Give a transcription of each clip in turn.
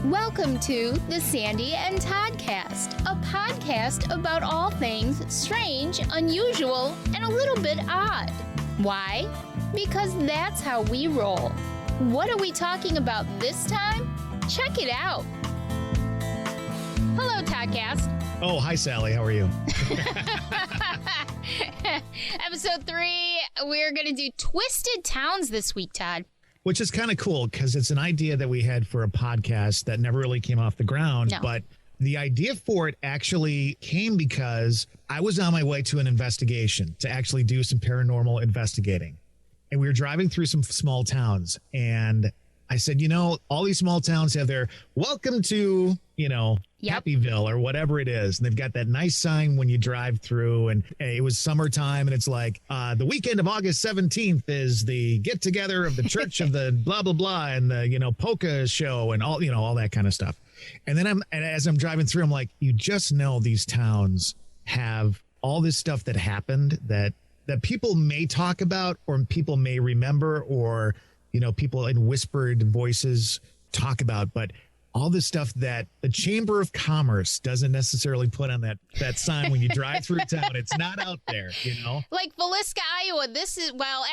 Welcome to the Sandy and Toddcast, a podcast about all things strange, unusual, and a little bit odd. Why? Because that's how we roll. What are we talking about this time? Check it out. Hello, Toddcast. Oh, hi, Sally. How are you? Episode 3, we're going to do Twisted Towns this week, Todd. Which is kind of cool because it's an idea that we had for a podcast that never really came off the ground. No. But the idea for it actually came because I was on my way to an investigation to actually do some paranormal investigating. And we were driving through some small towns. And I said, you know, all these small towns have their welcome to, Happyville or whatever it is. And they've got that nice sign when you drive through. And it was summertime. And it's like the weekend of August 17th is the get together of the church of the blah, blah, blah. And the, polka show and all that kind of stuff. And then as I'm driving through, I'm like, you just know these towns have all this stuff that happened that people may talk about or people may remember or, people in whispered voices talk about. But all this stuff that the Chamber of Commerce doesn't necessarily put on that sign when you drive through town. It's not out there, Like Villisca, Iowa.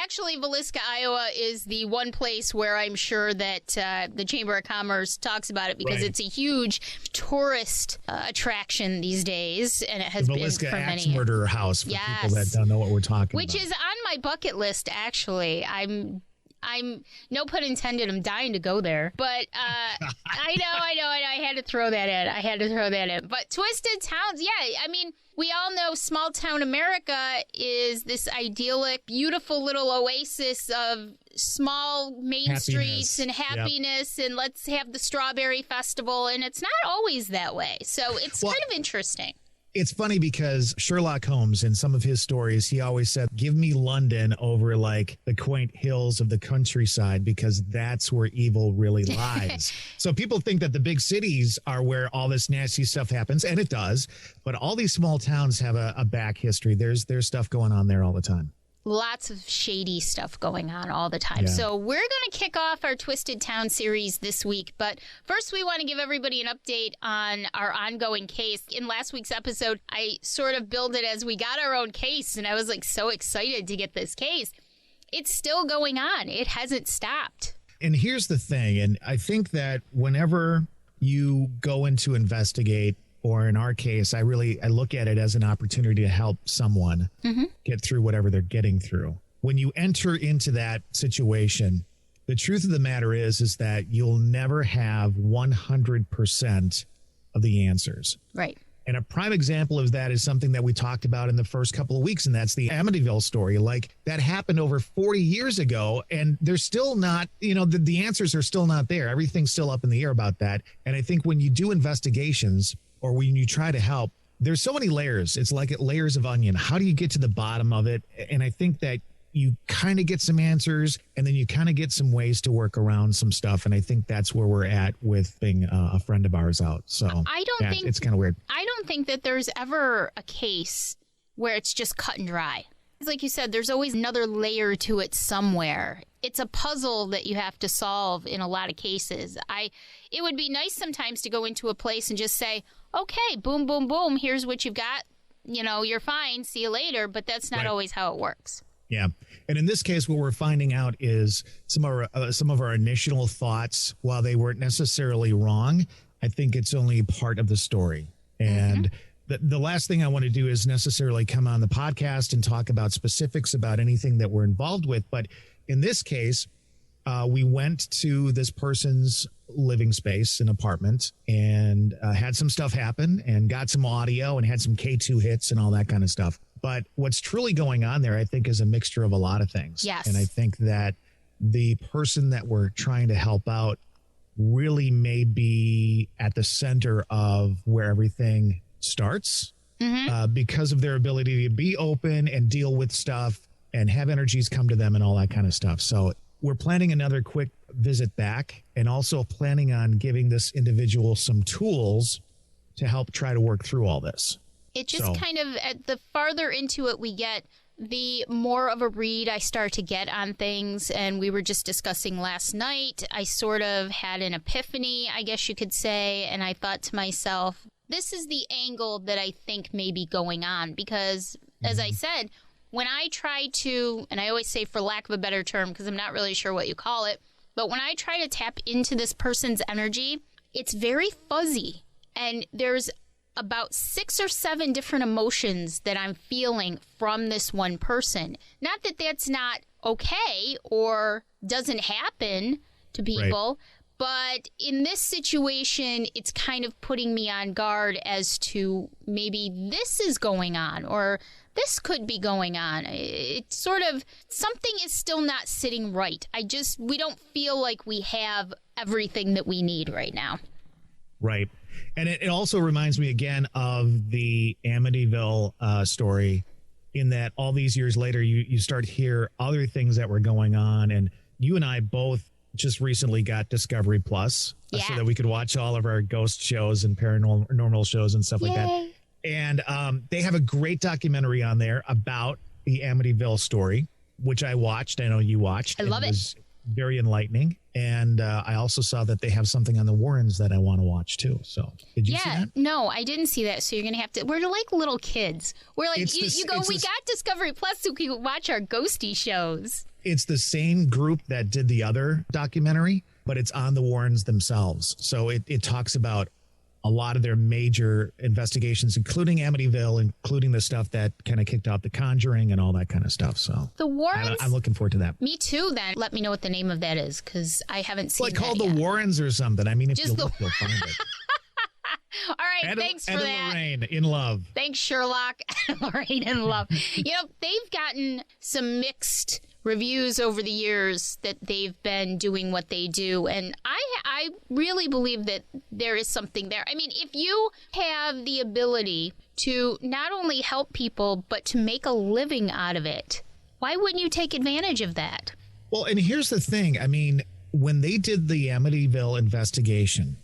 Actually, Villisca, Iowa is the one place where I'm sure that the Chamber of Commerce talks about it because It's a huge tourist attraction these days, and it has been for many years. Axe murder house for people that don't know what we're talking about. Which is on my bucket list, actually. I'm no pun intended. I'm dying to go there, but I know. I had to throw that in. But Twisted Towns, yeah. I mean, we all know small town America is this idyllic, beautiful little oasis of small main streets and happiness, and let's have the Strawberry Festival. And it's not always that way. So it's kind of interesting. It's funny because Sherlock Holmes, in some of his stories, he always said, give me London over like the quaint hills of the countryside, because that's where evil really lies. So people think that the big cities are where all this nasty stuff happens, and it does. But all these small towns have a back history. There's stuff going on there all the time. Lots of shady stuff going on all the time. Yeah. So we're going to kick off our Twisted Town series this week. But first, we want to give everybody an update on our ongoing case. In last week's episode, I sort of billed it as we got our own case. And I was like so excited to get this case. It's still going on. It hasn't stopped. And here's the thing. And I think that whenever you go in to investigate, or in our case, I look at it as an opportunity to help someone get through whatever they're getting through. When you enter into that situation, the truth of the matter is that you'll never have 100% of the answers. Right. And a prime example of that is something that we talked about in the first couple of weeks, and that's the Amityville story. Like, that happened over 40 years ago, and they're still not, the answers are still not there. Everything's still up in the air about that. And I think when you do investigations, or when you try to help, there's so many layers. It's like layers of onion. How do you get to the bottom of it? And I think that you kind of get some answers, and then you kind of get some ways to work around some stuff. And I think that's where we're at with being a friend of ours out. So it's kind of weird. I don't think that there's ever a case where it's just cut and dry. Like you said, there's always another layer to it somewhere. It's a puzzle that you have to solve in a lot of cases. It would be nice sometimes to go into a place and just say, okay, boom, boom, boom, here's what you've got. You're fine. See you later. But that's not always how it works. Yeah. And in this case, what we're finding out is some of our initial thoughts, while they weren't necessarily wrong, I think it's only part of the story. And the last thing I want to do is necessarily come on the podcast and talk about specifics about anything that we're involved with. But in this case, we went to this person's living space, an apartment, and had some stuff happen and got some audio and had some K2 hits and all that kind of stuff. But what's truly going on there, I think, is a mixture of a lot of things. Yes. And I think that the person that we're trying to help out really may be at the center of where everything starts because of their ability to be open and deal with stuff and have energies come to them and all that kind of stuff. So we're planning another quick visit back, and also planning on giving this individual some tools to help try to work through all this. It just kind of, the farther into it we get, the more of a read I start to get on things, and we were just discussing last night, I sort of had an epiphany, I guess you could say, and I thought to myself, this is the angle that I think may be going on, because, as I said, when I try to, and I always say for lack of a better term, because I'm not really sure what you call it, but when I try to tap into this person's energy, it's very fuzzy, and there's about 6 or 7 different emotions that I'm feeling from this one person. Not that that's not okay or doesn't happen to people, but in this situation, it's kind of putting me on guard as to maybe this is going on or this could be going on. It's sort of, something is still not sitting right. We don't feel like we have everything that we need right now. Right. And it also reminds me again of the Amityville story, in that all these years later, you start to hear other things that were going on. And you and I both just recently got Discovery Plus so that we could watch all of our ghost shows and paranormal shows and stuff like that. And they have a great documentary on there about the Amityville story, which I watched. I know you watched. I love it. It was very enlightening. And I also saw that they have something on the Warrens that I want to watch too. So did you see that? No, I didn't see that. So you're going to have to, we're like little kids. We're like, we got Discovery Plus so we can watch our ghosty shows. It's the same group that did the other documentary, but it's on the Warrens themselves. So it talks about a lot of their major investigations, including Amityville, including the stuff that kind of kicked off The Conjuring and all that kind of stuff. So the Warrens, I'm looking forward to that. Me too. Then let me know what the name of that is, because I haven't seen it. Like called The Warrens or something. I mean, if you look, you'll find it. All right, thanks for that. Lorraine, in love. Thanks, Sherlock. Lorraine, in love. They've gotten some mixed reviews over the years that they've been doing what they do, and I really believe that there is something there. I mean, if you have the ability to not only help people but to make a living out of it, why wouldn't you take advantage of that? Well, and here's the thing. I mean, when they did the Amityville investigation,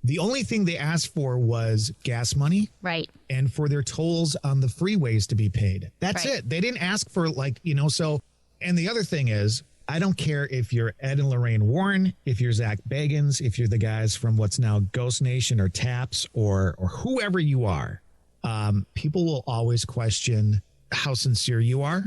the only thing they asked for was gas money, right, and for their tolls on the freeways to be paid. That's it. They didn't ask for so. And the other thing is, I don't care if you're Ed and Lorraine Warren, if you're Zach Bagans, if you're the guys from what's now Ghost Nation or TAPS or whoever you are. People will always question how sincere you are,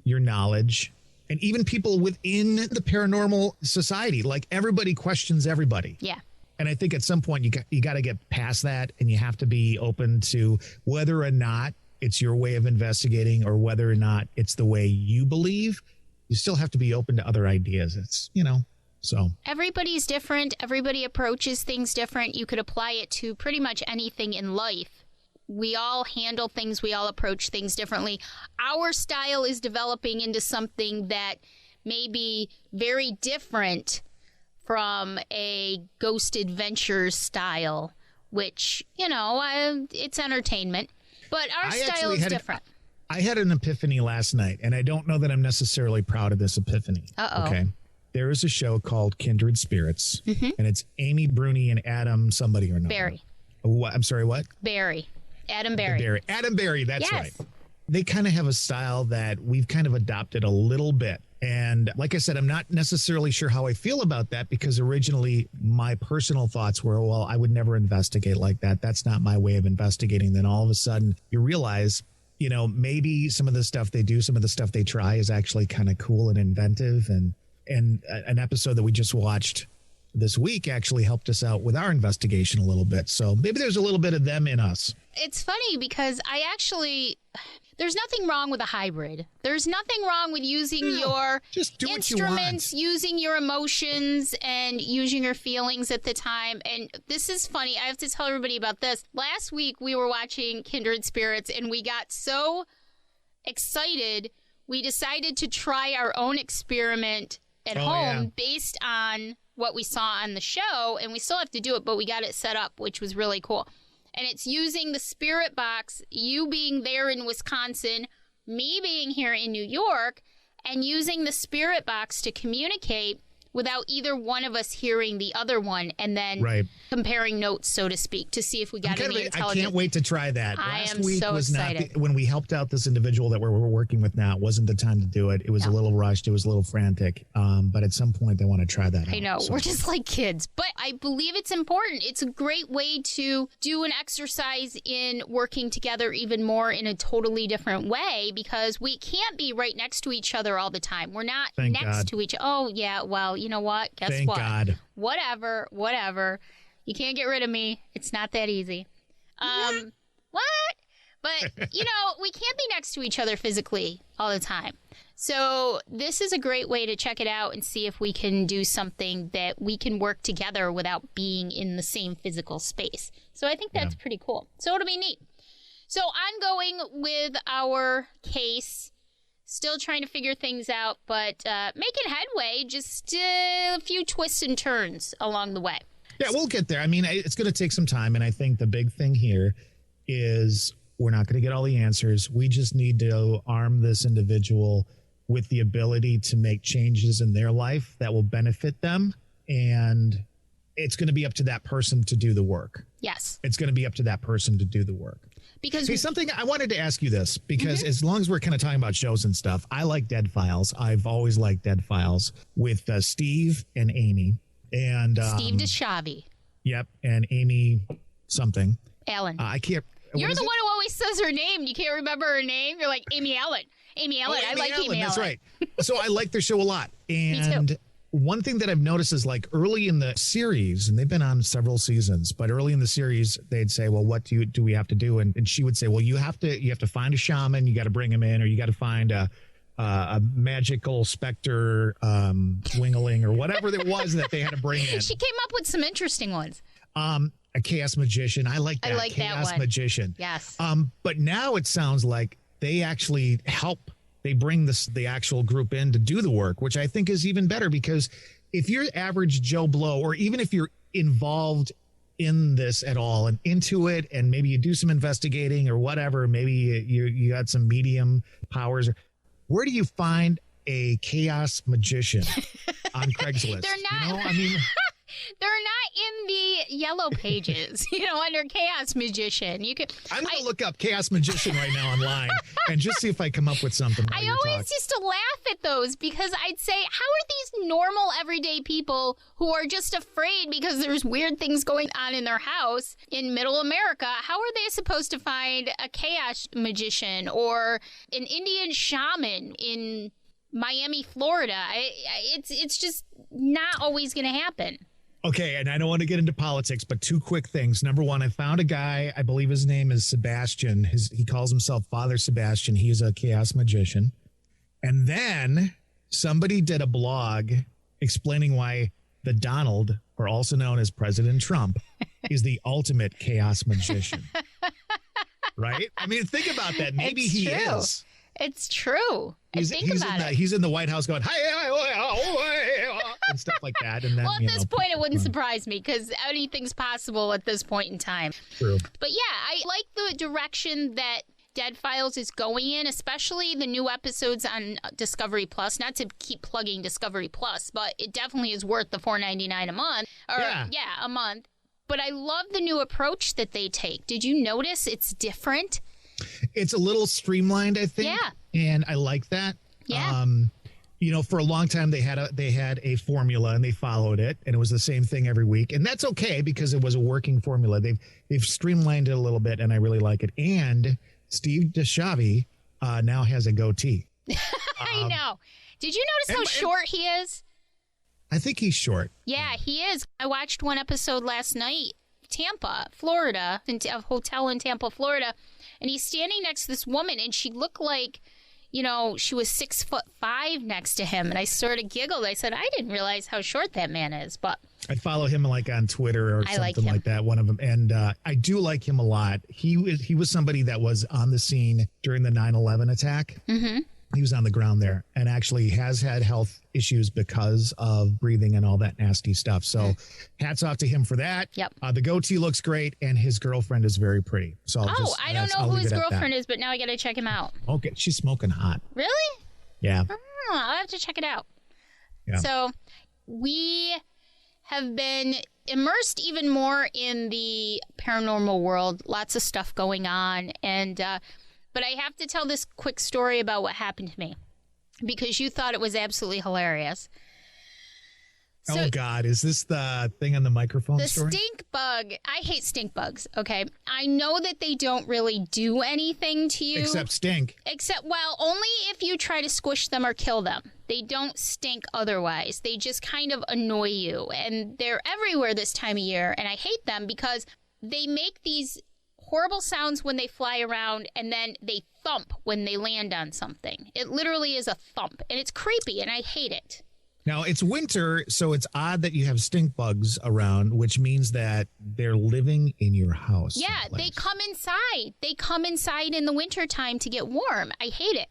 your knowledge, and even people within the paranormal society. Like, everybody questions everybody. Yeah. And I think at some point you got to get past that, and you have to be open to whether or not it's your way of investigating or whether or not it's the way you believe. You still have to be open to other ideas. It's, so. Everybody's different. Everybody approaches things different. You could apply it to pretty much anything in life. We all handle things. We all approach things differently. Our style is developing into something that may be very different from a Ghost Adventures style, which, it's entertainment. But our style is different. I had an epiphany last night, and I don't know that I'm necessarily proud of this epiphany. Okay. There is a show called Kindred Spirits, and it's Amy Bruni and Adam somebody or another. Barry. What? I'm sorry, what? Barry. Adam Barry. Adam Barry, that's right. They kind of have a style that we've kind of adopted a little bit. And like I said, I'm not necessarily sure how I feel about that, because originally my personal thoughts were, well, I would never investigate like that. That's not my way of investigating. Then all of a sudden you realize, maybe some of the stuff they do, some of the stuff they try is actually kind of cool and inventive. And an episode that we just watched this week actually helped us out with our investigation a little bit. So maybe there's a little bit of them in us. It's funny because there's nothing wrong with a hybrid. There's nothing wrong with using your instruments, using your emotions, and using your feelings at the time. And this is funny. I have to tell everybody about this. Last week, we were watching Kindred Spirits, and we got so excited, we decided to try our own experiment at home based on what we saw on the show. And we still have to do it, but we got it set up, which was really cool. And it's using the spirit box, you being there in Wisconsin, me being here in New York, and using the spirit box to communicate without either one of us hearing the other one and then comparing notes, so to speak, to see if we got any intelligence. I can't wait to try that. Last week so was excited. When we helped out this individual that we're working with now, it wasn't the time to do it. It was a little rushed. It was a little frantic. But at some point, they want to try that out. I know. So. We're just like kids. But I believe it's important. It's a great way to do an exercise in working together even more in a totally different way, because we can't be right next to each other all the time. We're not next to each other. Oh, yeah. Well, you know what? Guess Thank what? God. Whatever. You can't get rid of me. It's not that easy. What? But, we can't be next to each other physically all the time. So this is a great way to check it out and see if we can do something that we can work together without being in the same physical space. So I think that's pretty cool. So it'll be neat. So ongoing with our case, still trying to figure things out, but making headway, just a few twists and turns along the way. Yeah, we'll get there. I mean, it's going to take some time. And I think the big thing here is we're not going to get all the answers. We just need to arm this individual with the ability to make changes in their life that will benefit them. And it's going to be up to that person to do the work. Yes. It's going to be up to that person to do the work. Because something I wanted to ask you this, because as long as we're kind of talking about shows and stuff, I like Dead Files. I've always liked Dead Files with Steve and Amy. And Steve DeShavi. Yep. And Amy something. Allen. I can't. You're the one who always says her name. You can't remember her name. You're like, Amy Allen. Amy Allen. I like Amy Allen. That's right. So I like their show a lot. And Me too. One thing that I've noticed is like early in the series, and they've been on several seasons, but early in the series, they'd say, well, what do we have to do? And she would say, well, you have to find a shaman. You got to bring him in, or you got to find a magical specter wingling or whatever it was that they had to bring in. She came up with some interesting ones. A chaos magician. I like that. I like chaos that one. Magician. Yes. But now it sounds like they actually help. They bring the actual group in to do the work, which I think is even better, because if you're average Joe Blow, or even if you're involved in this at all and into it, and maybe you do some investigating or whatever, maybe you got some medium powers, where do you find a chaos magician on Craigslist? They're not. They're not in the yellow pages, under Chaos Magician. I'm going to look up Chaos Magician right now online and just see if I come up with something. I always used to laugh at those, because I'd say, how are these normal, everyday people who are just afraid because there's weird things going on in their house in middle America, how are they supposed to find a Chaos Magician or an Indian shaman in Miami, Florida? It's just not always going to happen. Okay, and I don't want to get into politics, but two quick things. Number one, I found a guy, I believe his name is Sebastian. He calls himself Father Sebastian. He's a chaos magician. And then somebody did a blog explaining why the Donald, or also known as President Trump, is the ultimate chaos magician. Right? I mean, think about that. Maybe it's he true. is. It's true. He's in the White House going, and stuff like that. And then, well, at this point, it wouldn't surprise me, because anything's possible at this point in time. True. But yeah, I like the direction that Dead Files is going in, especially the new episodes on Discovery Plus. Not to keep plugging Discovery Plus, but it definitely is worth the $4.99 a month. A month. But I love the new approach that they take. Did you notice it's different? It's a little streamlined, I think. Yeah. And I like that. Yeah. For a long time they had a formula and they followed it, and it was the same thing every week. And that's okay, because it was a working formula. They've streamlined it a little bit, and I really like it. And Steve DeShavi now has a goatee. I know. Did you notice how short he is? I think he's short. Yeah, he is. I watched one episode last night, Tampa, Florida, a hotel in Tampa, Florida. And he's standing next to this woman, and she looked like, she was 6'5" next to him. And I sort of giggled. I said, I didn't realize how short that man is. But I follow him on Twitter or something like that. One of them. And I do like him a lot. He was somebody that was on the scene during the 9/11 attack. Mm-hmm. He was on the ground there, and actually has had health issues because of breathing and all that nasty stuff. So hats off to him for that. Yep. The goatee looks great, and his girlfriend is very pretty. So I don't know who his girlfriend is, but now I got to check him out. Okay. She's smoking hot. Really? Yeah. I'll have to check it out. Yeah. So we have been immersed even more in the paranormal world. Lots of stuff going on. And but I have to tell this quick story about what happened to me because you thought it was absolutely hilarious. So, oh, God. Is this the thing on the microphone story? The stink bug. I hate stink bugs, okay? I know that they don't really do anything to you. Except stink. Well, only if you try to squish them or kill them. They don't stink otherwise. They just kind of annoy you. And they're everywhere this time of year. And I hate them because they make these horrible sounds when they fly around and then they thump when they land on something. It literally is a thump. And it's creepy and I hate it. Now, it's winter, so it's odd that you have stink bugs around, which means that they're living in your house. Yeah, they come inside. They come inside in the wintertime to get warm. I hate it.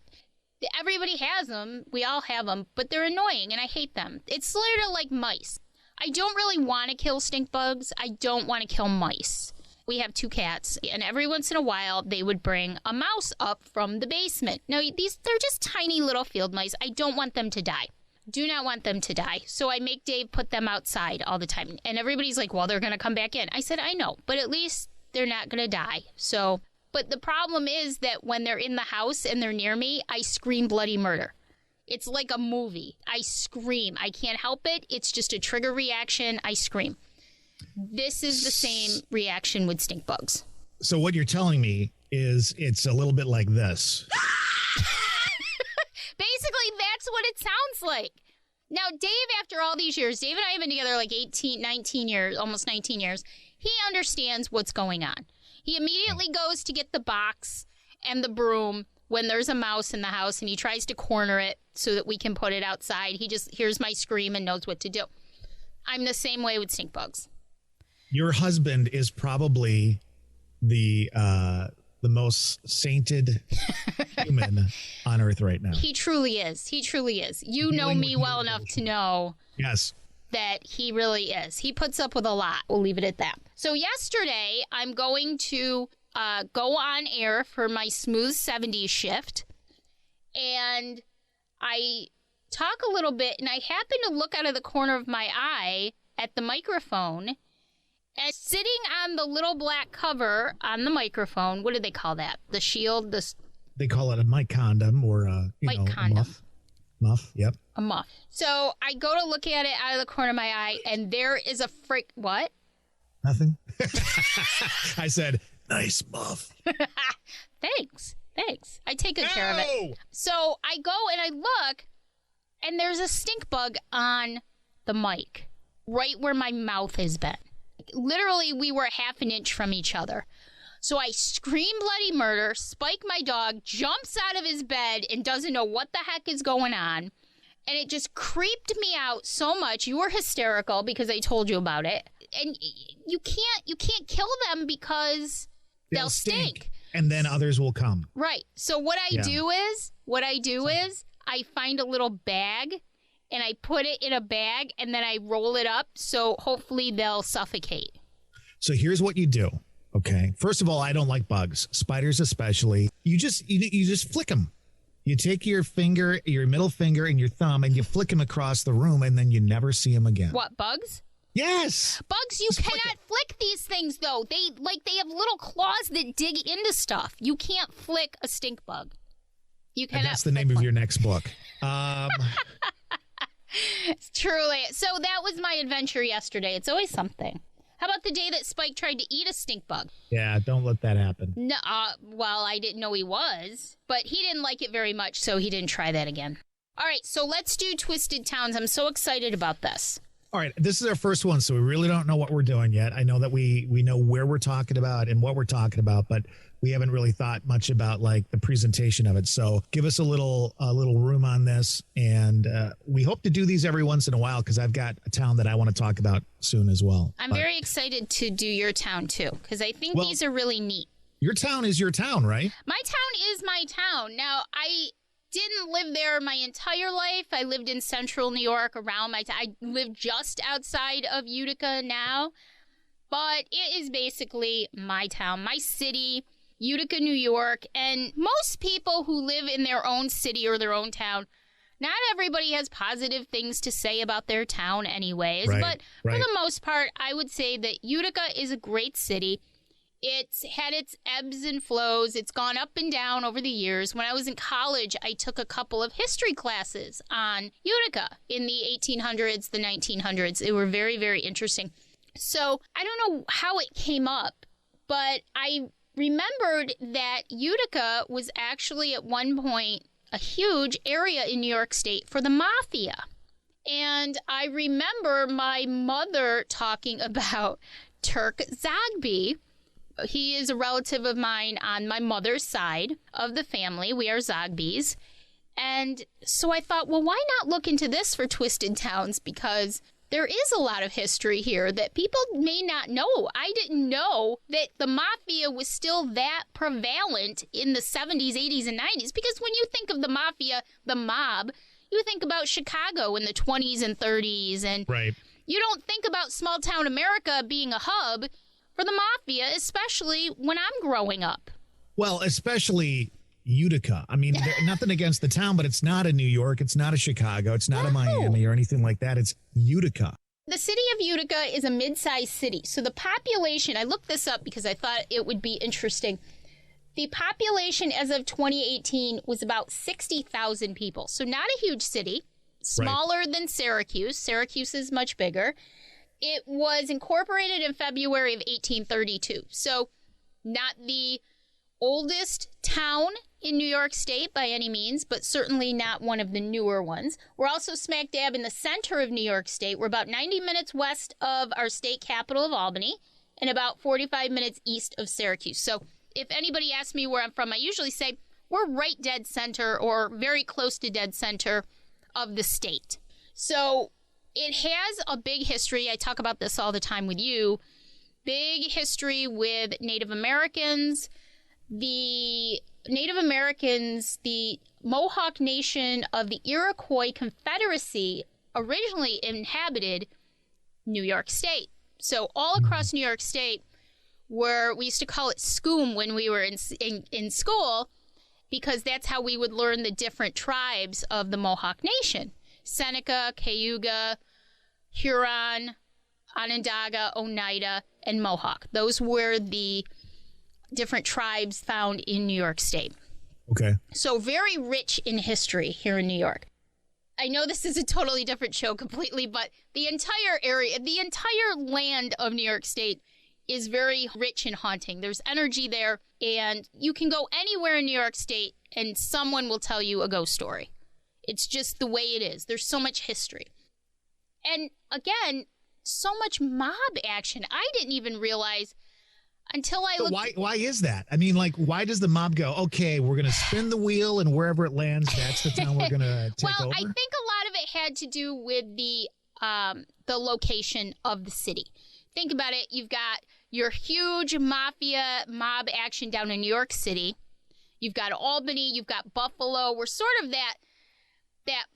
Everybody has them. We all have them, but they're annoying, and I hate them. It's sort of like mice. I don't really want to kill stink bugs. I don't want to kill mice. We have 2 cats, and every once in a while, they would bring a mouse up from the basement. Now, they're just tiny little field mice. I don't want them to die. Do not want them to die. So I make Dave put them outside all the time. And everybody's like, well, they're going to come back in. I said, I know, but at least they're not going to die. So, but the problem is that when they're in the house and they're near me, I scream bloody murder. It's like a movie. I scream. I can't help it. It's just a trigger reaction. I scream. This is the same reaction with stink bugs. So what you're telling me is it's a little bit like this. Basically, that's what it sounds like. Now, Dave, after all these years, Dave and I have been together like 19 years, almost 19 years. He understands what's going on. He immediately goes to get the box and the broom when there's a mouse in the house, and he tries to corner it so that we can put it outside. He just hears my scream and knows what to do. I'm the same way with stink bugs. Your husband is probably the most sainted human on earth right now. He truly is. He truly is. You know me well enough to know that he really is. He puts up with a lot. We'll leave it at that. So yesterday, I'm going to go on air for my Smooth 70s shift. And I talk a little bit, and I happen to look out of the corner of my eye at the microphone. And sitting on the little black cover on the microphone, what do they call that? The shield? They call it a mic condom or a muff. Muff, yep. A muff. So I go to look at it out of the corner of my eye, and there is a what? Nothing. I said, nice muff. Thanks. I take good care of it. So I go and I look, and there's a stink bug on the mic, right where my mouth has been. Literally, we were half an inch from each other. So I scream bloody murder. Spike, my dog, jumps out of his bed and doesn't know what the heck is going on. And it just creeped me out so much. You were hysterical because I told you about it. And you can't kill them because they'll stink. And then others will come. Right. So what I do is I find a little bag. And I put it in a bag, and then I roll it up, so hopefully they'll suffocate. So here's what you do, okay? First of all, I don't like bugs, spiders especially. You just flick them. You take your finger, your middle finger, and your thumb, and you flick them across the room, and then you never see them again. What, bugs? Yes. Bugs, you cannot flick these things, though. They have little claws that dig into stuff. You can't flick a stink bug. You cannot. And that's the name of your next book. Truly. So that was my adventure yesterday. It's always something. How about the day that Spike tried to eat a stink bug? Yeah, don't let that happen. No, well, I didn't know he was, but he didn't like it very much, so he didn't try that again. All right, so let's do Twisted Towns. I'm so excited about this. All right, this is our first one, so we really don't know what we're doing yet. I know that we know where we're talking about and what we're talking about, but we haven't really thought much about like the presentation of it. So give us a little room on this, and we hope to do these every once in a while because I've got a town that I want to talk about soon as well. I'm very excited to do your town too because I think these are really neat. Your town is your town, right? My town is my town. Now, I didn't live there my entire life. I lived in central New York around my town. I live just outside of Utica now, but it is basically my town, my city, Utica, New York. And most people who live in their own city or their own town Not everybody has positive things to say about their town anyways, Right, but for the most part, I would say that Utica is a great city. It's had its ebbs and flows. It's gone up and down over the years. When I was in college, I took a couple of history classes on Utica in the 1800s, the 1900s. They were very, very interesting. So I don't know how it came up, but I remembered that Utica was actually at one point a huge area in New York State for the mafia. And I remember my mother talking about Turk Zogby. He is a relative of mine on my mother's side of the family. We are Zogbys. And so I thought, well, why not look into this for Twisted Towns? Because there is a lot of history here that people may not know. I didn't know that the mafia was still that prevalent in the 70s, 80s, and 90s. Because when you think of the mafia, the mob, you think about Chicago in the 20s and 30s. And Right. you don't think about small town America being a hub for the mafia, especially when I'm growing up. Well, especially Utica. I mean, nothing against the town, but it's not a New York. It's not a Chicago. It's not a Miami or anything like that. It's Utica. The city of Utica is a mid-sized city. So the population, I looked this up because I thought it would be interesting. The population as of 2018 was about 60,000 people. So not a huge city, smaller than Syracuse. Syracuse is much bigger. It was incorporated in February of 1832. So not the oldest town in New York State by any means, but certainly not one of the newer ones. We're also smack dab in the center of New York State. We're about 90 minutes west of our state capital of Albany and about 45 minutes east of Syracuse. So if anybody asks me where I'm from, I usually say we're right dead center or very close to dead center of the state. So it has a big history. I talk about this all the time with you. Big history with Native Americans. The Native Americans, the Mohawk Nation of the Iroquois Confederacy, originally inhabited New York State. So all across New York State, where we used to call it scoom when we were in school, because that's how we would learn the different tribes of the Mohawk Nation. Seneca, Cayuga, Huron, Onondaga, Oneida, and Mohawk. Those were the different tribes found in New York State. Okay. So very rich in history here in New York. I know this is a totally different show completely, but the entire area, the entire land of New York State is very rich and haunting. There's energy there, and you can go anywhere in New York State and someone will tell you a ghost story. It's just the way it is. There's so much history. And again, so much mob action. I didn't even realize until I looked. Why is that? I mean, like, why does the mob go, okay, we're going to spin the wheel and wherever it lands, that's the town we're going to take over? Well, I think a lot of it had to do with the location of the city. Think about it. You've got your huge mafia mob action down in New York City. You've got Albany. You've got Buffalo. We're sort of that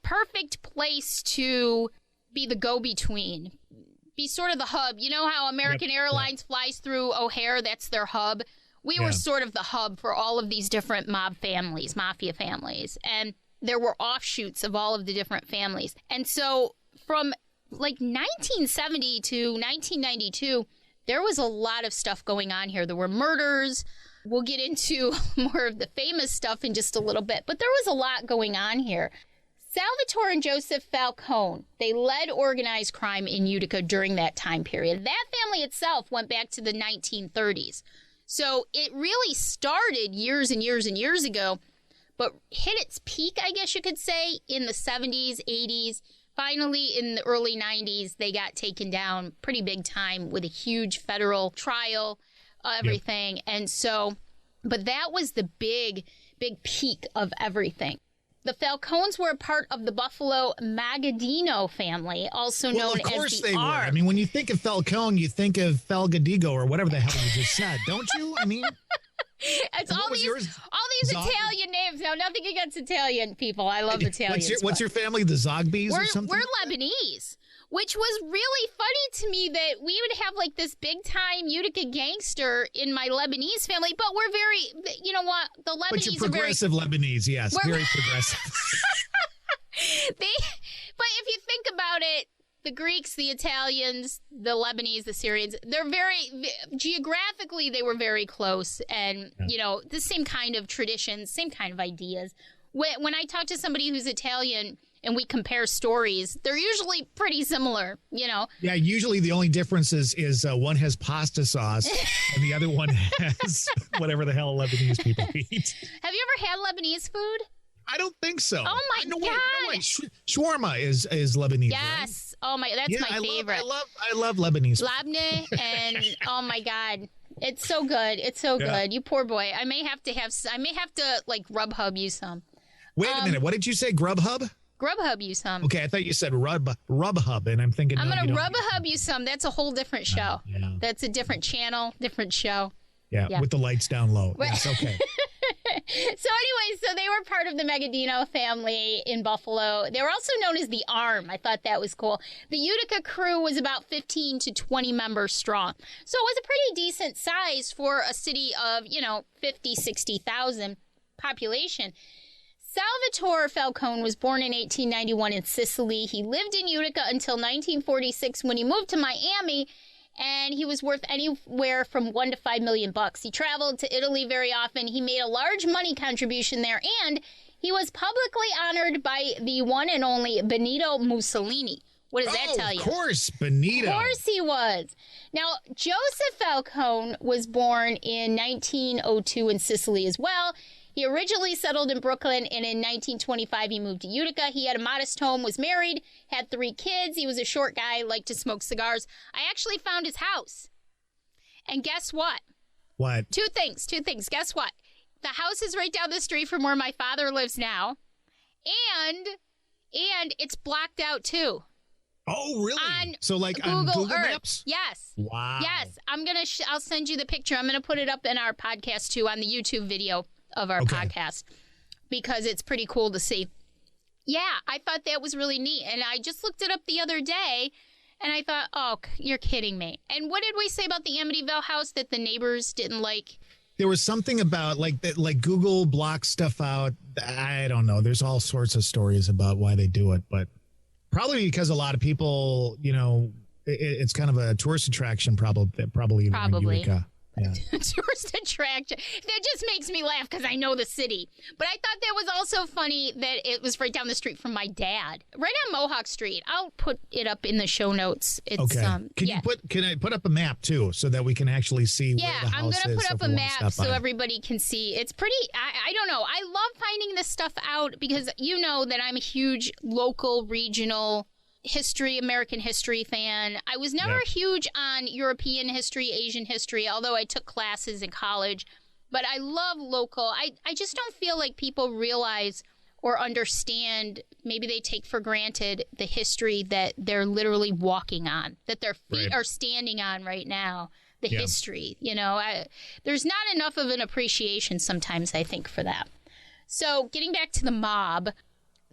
perfect place to be the go-between. Be sort of the hub. You know how American Airlines flies through O'Hare? That's their hub. We were sort of the hub for all of these different mafia families. And there were offshoots of all of the different families. And so from like 1970 to 1992, there was a lot of stuff going on here. There were murders. We'll get into more of the famous stuff in just a little bit. But there was a lot going on here. Salvatore and Joseph Falcone, they led organized crime in Utica during that time period. That family itself went back to the 1930s. So it really started years and years and years ago, but hit its peak, I guess you could say, in the 70s, 80s. Finally, in the early 90s, they got taken down pretty big time with a huge federal trial, everything. Yep. And so, but that was the big peak of everything. The Falcones were a part of the Buffalo Magadino family, also known as the Of course they were. Arm. I mean, when you think of Falcone, you think of Falgadigo or whatever the hell you just said, don't you? I mean, it's all these Italian names. Now, nothing against Italian people. I love Italians. What's your family, the Zogbys or something? We're Lebanese, which was really funny to me that we would have like this big time Utica gangster in my Lebanese family, but we're very, you know what, the Lebanese but you're progressive are very, Lebanese, yes, very progressive. But if you think about it, the Greeks, the Italians, the Lebanese, the Syrians, geographically, they were very close. And, the same kind of traditions, same kind of ideas. When I talk to somebody who's Italian and we compare stories, they're usually pretty similar, Yeah, usually the only difference is one has pasta sauce and the other one has whatever the hell Lebanese people eat. Have you ever had Lebanese food? I don't think so. Oh my God. No way. Shawarma is Lebanese. Yes. Right? Oh my, that's my favorite. I love Lebanese. Labneh and oh my God. It's so good. It's so good. You poor boy. I may have to like Grubhub you some. Wait a minute. What did you say? Grubhub? Grubhub you some. Okay, I thought you said Rubhub, and I'm thinking. I'm going to Rubhub you some. That's a whole different show. Yeah. That's a different channel, different show. Yeah, with the lights down low. Yes, okay. So they were part of the Megadino family in Buffalo. They were also known as the Arm. I thought that was cool. The Utica crew was about 15 to 20 members strong. So it was a pretty decent size for a city of, 50, 60,000 population. Salvatore Falcone was born in 1891 in Sicily. He lived in Utica until 1946 when he moved to Miami, and he was worth anywhere from $1 to $5 million. He traveled to Italy very often. He made a large money contribution there, and he was publicly honored by the one and only Benito Mussolini. What does that tell you? Of course, Benito. Of course he was. Now, Joseph Falcone was born in 1902 in Sicily as well. He originally settled in Brooklyn, and in 1925 he moved to Utica. He had a modest home, was married, had 3 kids. He was a short guy, liked to smoke cigars. I actually found his house. And guess what? What? Two things. Guess what? The house is right down the street from where my father lives now. And it's blocked out too. Oh, really? On Google Earth. Maps? Yes. Wow. Yes. I'll send you the picture. I'm going to put it up in our podcast too on the YouTube video of our podcast because it's pretty cool to see. Yeah, I thought that was really neat. And I just looked it up the other day and I thought, oh, you're kidding me. And what did we say about the Amityville house that the neighbors didn't like? There was something about like Google blocks stuff out. I don't know. There's all sorts of stories about why they do it, but probably because a lot of people, it's kind of a tourist attraction probably. In Utica. Yeah. Tourist attraction. That just makes me laugh because I know the city. But I thought that was also funny that it was right down the street from my dad, right on Mohawk Street. I'll put it up in the show notes. It's, okay. Can I put up a map too so that we can actually see where the house is? I'm going to put up a map so everybody can see. It's pretty. I don't know. I love finding this stuff out because you know that I'm a huge local, regional history, American history fan. I was never huge on European history, Asian history, although I took classes in college. But I love local. I just don't feel like people realize or understand, maybe they take for granted the history that they're literally walking on, that their feet are standing on right now, the history. There's not enough of an appreciation sometimes, I think, for that. So getting back to the mob,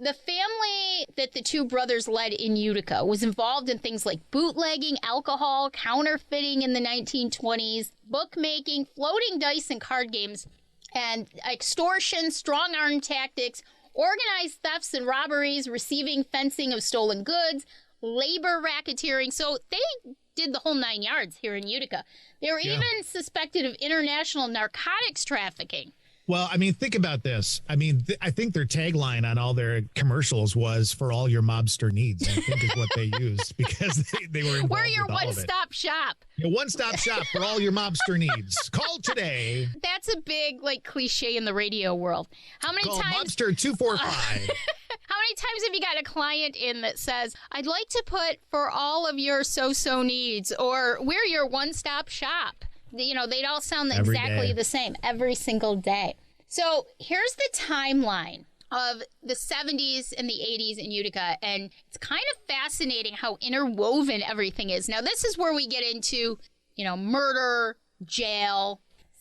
the family that the 2 brothers led in Utica was involved in things like bootlegging, alcohol, counterfeiting in the 1920s, bookmaking, floating dice and card games, and extortion, strong-arm tactics, organized thefts and robberies, receiving fencing of stolen goods, labor racketeering. So they did the whole 9 yards here in Utica. They were even suspected of international narcotics trafficking. Well, I mean, think about this. I mean, I think their tagline on all their commercials was "for all your mobster needs." I think is what they used because they were involved. We're your one-stop shop. Your one-stop shop for all your mobster needs. Call today. That's a big cliche in the radio world. How many Call times? Mobster 245. How many times have you got a client in that says, "I'd like to put for all of your so-so needs," or "We're your one-stop shop"? They'd all sound exactly the same every single day. So here's the timeline of the 70s and the 80s in Utica, and it's kind of fascinating how interwoven everything is. Now, this is where we get into, murder, jail.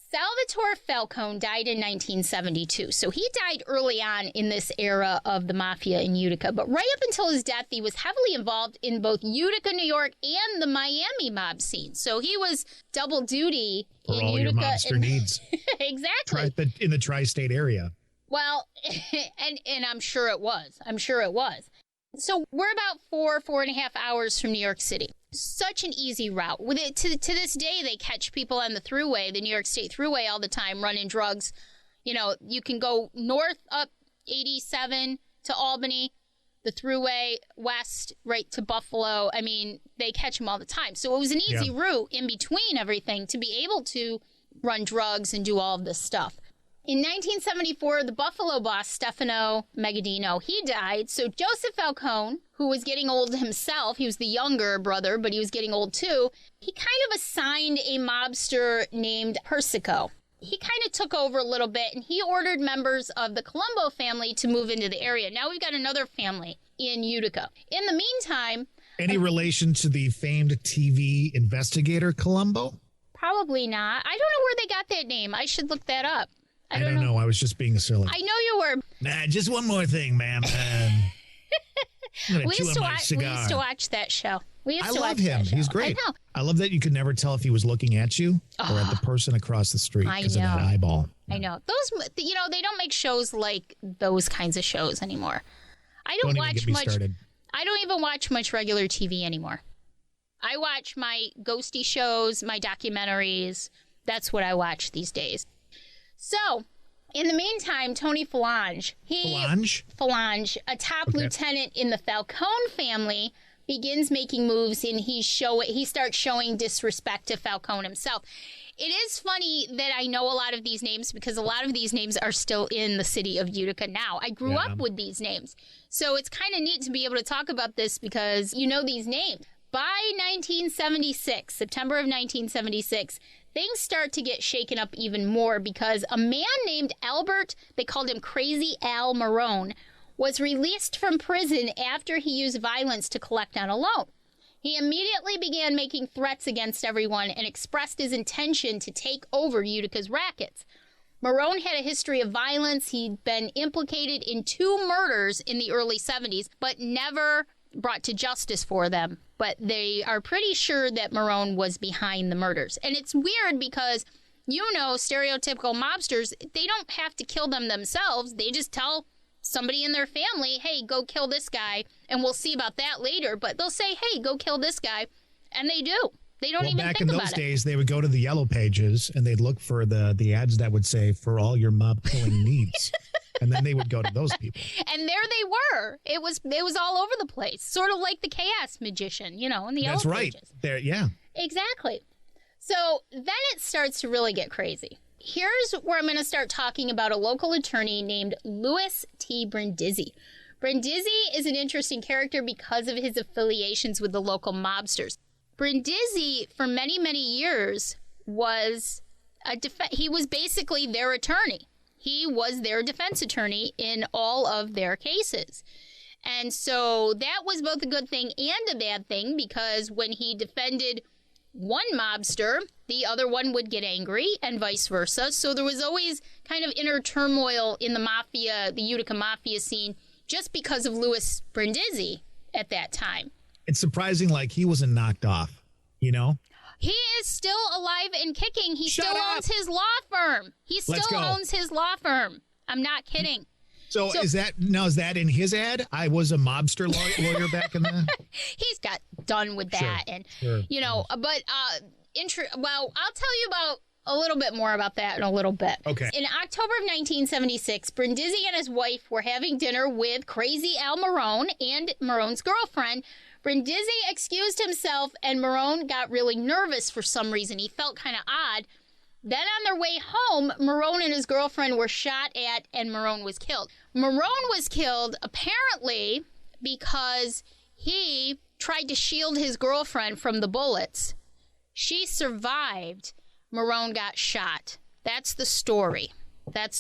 Salvatore Falcone died in 1972, so he died early on in this era of the mafia in Utica. But right up until his death, he was heavily involved in both Utica, New York, and the Miami mob scene. So he was double duty for in all Utica. Your mobster needs. Exactly. In the tri-state area. Well, and I'm sure it was. So we're about 4.5 hours from New York City. Such an easy route. With it to this day, they catch people on the thruway, the New York State Thruway, all the time, running drugs. You know, you can go north up 87 to Albany, the thruway west right to Buffalo. I mean, they catch them all the time. So it was an easy route in between everything to be able to run drugs and do all of this stuff. In 1974, the Buffalo boss, Stefano Megadino, he died. So Joseph Falcone, who was getting old himself, he was the younger brother, but he was getting old too, he kind of assigned a mobster named Persico. He kind of took over a little bit, and he ordered members of the Colombo family to move into the area. Now we've got another family in Utica. In the meantime... Any relation to the famed TV investigator Colombo? Probably not. I don't know where they got that name. I should look that up. I don't know. I was just being silly. I know you were. Nah, just one more thing, ma'am. We used to watch that show. I love him. He's great. I know. I love that you could never tell if he was looking at you or at the person across the street because of that eyeball. I know. Those, they don't make shows like those kinds of shows anymore. I don't watch much. I don't even watch much regular TV anymore. I watch my ghosty shows, my documentaries. That's what I watch these days. So, in the meantime, Tony Falange, a top lieutenant in the Falcone family, begins making moves, and he starts showing disrespect to Falcone himself. It is funny that I know a lot of these names because a lot of these names are still in the city of Utica now. I grew up with these names. So it's kind of neat to be able to talk about this because you know these names. By 1976, September of 1976, things start to get shaken up even more because a man named Albert, they called him Crazy Al Marone, was released from prison after he used violence to collect on a loan. He immediately began making threats against everyone and expressed his intention to take over Utica's rackets. Marone had a history of violence. He'd been implicated in 2 murders in the early 70s, but never brought to justice for them. But they are pretty sure that Marone was behind the murders. And it's weird because, stereotypical mobsters, they don't have to kill them themselves. They just tell somebody in their family, hey, go kill this guy, and we'll see about that later. But they'll say, hey, go kill this guy, and they do. They don't even think about it. Back in those days, they would go to the yellow pages, and they'd look for the ads that would say, for all your mob-killing needs. And then they would go to those people. And there they were. It was all over the place. Sort of like the Chaos Magician, in the yellow pages. That's right. There, yeah. Exactly. So then it starts to really get crazy. Here's where I'm going to start talking about a local attorney named Louis T. Brindisi. Brindisi is an interesting character because of his affiliations with the local mobsters. Brindisi, for many, many years, was he was basically their attorney. He was their defense attorney in all of their cases. And so that was both a good thing and a bad thing because when he defended one mobster, the other one would get angry and vice versa. So there was always kind of inner turmoil in the mafia, the Utica mafia scene, just because of Louis Brindisi at that time. It's surprising, he wasn't knocked off, He is still alive and kicking. He still owns his law firm. He still owns his law firm. I'm not kidding. So is that in his ad? I was a mobster lawyer back in the... He's got done with that. Sure, but I'll tell you about a little bit more about that in a little bit. Okay. In October of 1976, Brindisi and his wife were having dinner with Crazy Al Marone and Marone's girlfriend. Brindisi excused himself, and Marone got really nervous for some reason. He felt kind of odd. Then on their way home, Marone and his girlfriend were shot at, and Marone was killed. Marone was killed, apparently, because he tried to shield his girlfriend from the bullets. She survived. Marone got shot. That's the story. But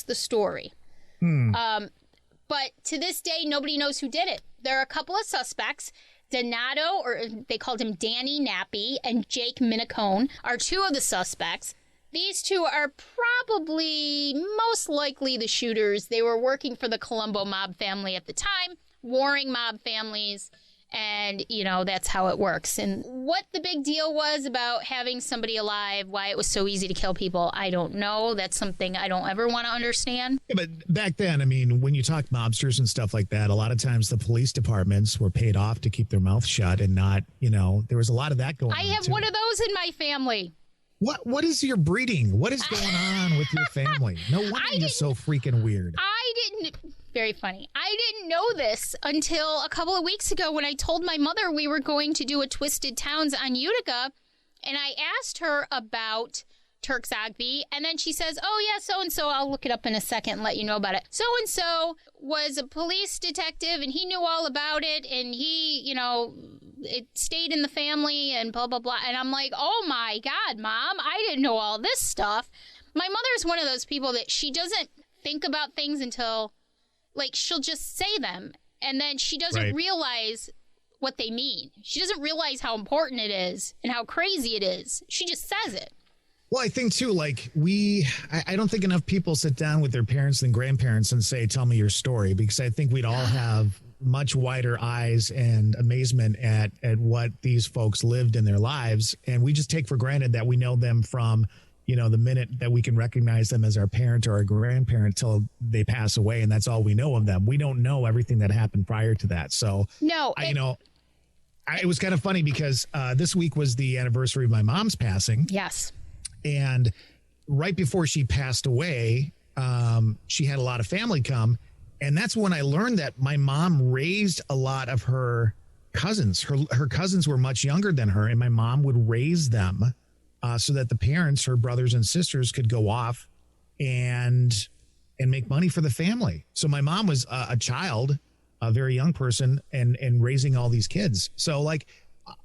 to this day, nobody knows who did it. There are a couple of suspects. Donato, or they called him Danny Nappy, and Jake Minicone are 2 of the suspects. These 2 are probably most likely the shooters. They were working for the Colombo mob family at the time, warring mob families, And, that's how it works. And what the big deal was about having somebody alive, why it was so easy to kill people, I don't know. That's something I don't ever want to understand. Yeah, but back then, I mean, when you talk mobsters and stuff like that, a lot of times the police departments were paid off to keep their mouth shut and not, there was a lot of that going on. I have too. one of those in my family. What is your breeding? What is going on with your family? No wonder you're so freaking weird. Very funny. I didn't know this until a couple of weeks ago when I told my mother we were going to do a Twisted Towns on Utica, and I asked her about Turk Zogby, and then she says, oh yeah, so-and-so, I'll look it up in a second and let you know about it. So-and-so was a police detective, and he knew all about it, and he, it stayed in the family, and blah, blah, blah. And I'm like, oh my God, Mom, I didn't know all this stuff. My mother's one of those people that she doesn't think about things until... she'll just say them, and then she doesn't realize what they mean. She doesn't realize how important it is and how crazy it is. She just says it. Well, I think, too, I don't think enough people sit down with their parents and grandparents and say, tell me your story, because I think we'd all have much wider eyes and amazement at what these folks lived in their lives. And we just take for granted that we know them from the minute that we can recognize them as our parent or our grandparent till they pass away. And that's all we know of them. We don't know everything that happened prior to that. So, no, it was kind of funny because this week was the anniversary of my mom's passing. Yes. And right before she passed away, she had a lot of family come. And that's when I learned that my mom raised a lot of her cousins. Her cousins were much younger than her, and my mom would raise them so that the parents, her brothers and sisters, could go off and make money for the family. So my mom was a child, a very young person, and raising all these kids. So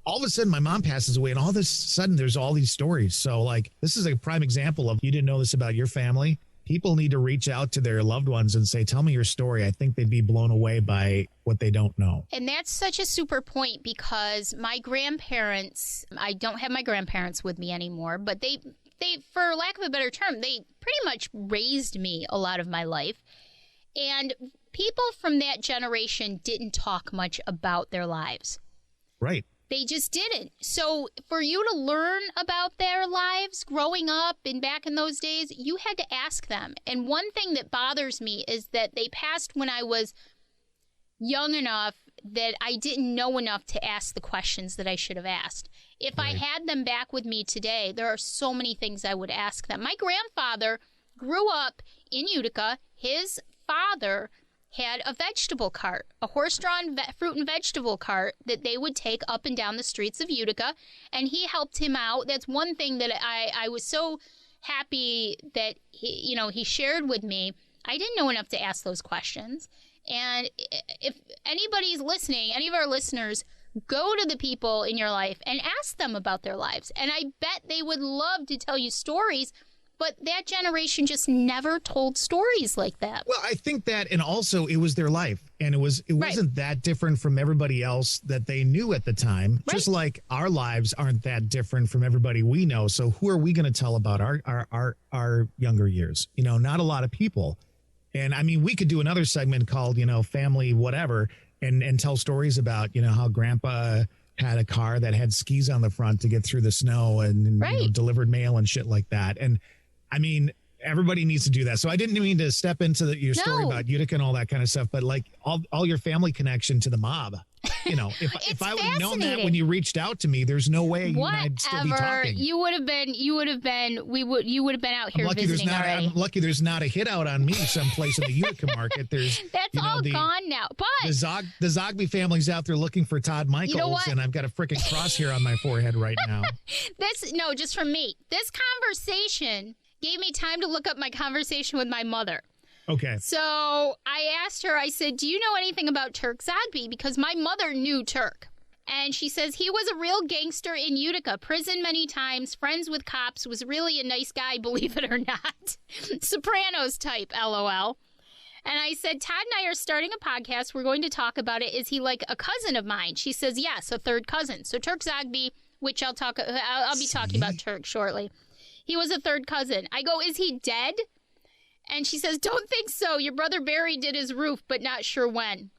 all of a sudden my mom passes away, and all of a sudden there's all these stories. So this is a prime example of, you didn't know this about your family. People need to reach out to their loved ones and say, tell me your story. I think they'd be blown away by what they don't know. And that's such a super point, because my grandparents, I don't have my grandparents with me anymore, but they, for lack of a better term, they pretty much raised me a lot of my life. And people from that generation didn't talk much about their lives. Right. They just didn't. So for you to learn about their lives growing up and back in those days, you had to ask them. And one thing that bothers me is that they passed when I was young enough that I didn't know enough to ask the questions that I should have asked. If I had them back with me today, there are so many things I would ask them. My grandfather grew up in Utica. His father had a vegetable cart, a horse-drawn fruit and vegetable cart that they would take up and down the streets of Utica, and he helped him out. That's one thing that I was so happy that he shared with me. I didn't know enough to ask those questions. And if anybody's listening, any of our listeners, go to the people in your life and ask them about their lives. And I bet they would love to tell you stories. But that generation just never told stories like that. Well, I think that, and also it was their life, and it wasn't that different from everybody else that they knew at the time. Right. Just like our lives aren't that different from everybody we know. So who are we going to tell about our younger years? Not a lot of people. And I mean, we could do another segment called, family, whatever, and tell stories about, how grandpa had a car that had skis on the front to get through the snow and delivered mail and shit like that. And I mean, everybody needs to do that. So I didn't mean to step into your story about Utica and all that kind of stuff, but all your family connection to the mob. If I would have known that when you reached out to me, there's no way you and I'd still be talking. You would have been out here visiting already. I'm lucky there's not a hit out on me someplace in the Utica market. That's all gone now. But the Zogby family's out there looking for Todd Michaels, and I've got a freaking crosshair on my forehead right now. Just from me. This conversation gave me time to look up my conversation with my mother. Okay. So I asked her, I said, do you know anything about Turk Zogby? Because my mother knew Turk. And she says, he was a real gangster in Utica, prison many times, friends with cops, was really a nice guy, believe it or not. Sopranos type, LOL. And I said, Todd and I are starting a podcast. We're going to talk about it. Is he like a cousin of mine? She says, yes, a third cousin. So Turk Zogby, which I'll be talking about Turk shortly. He was a third cousin. I go, is he dead? And she says, don't think so. Your brother Barry did his roof, but not sure when.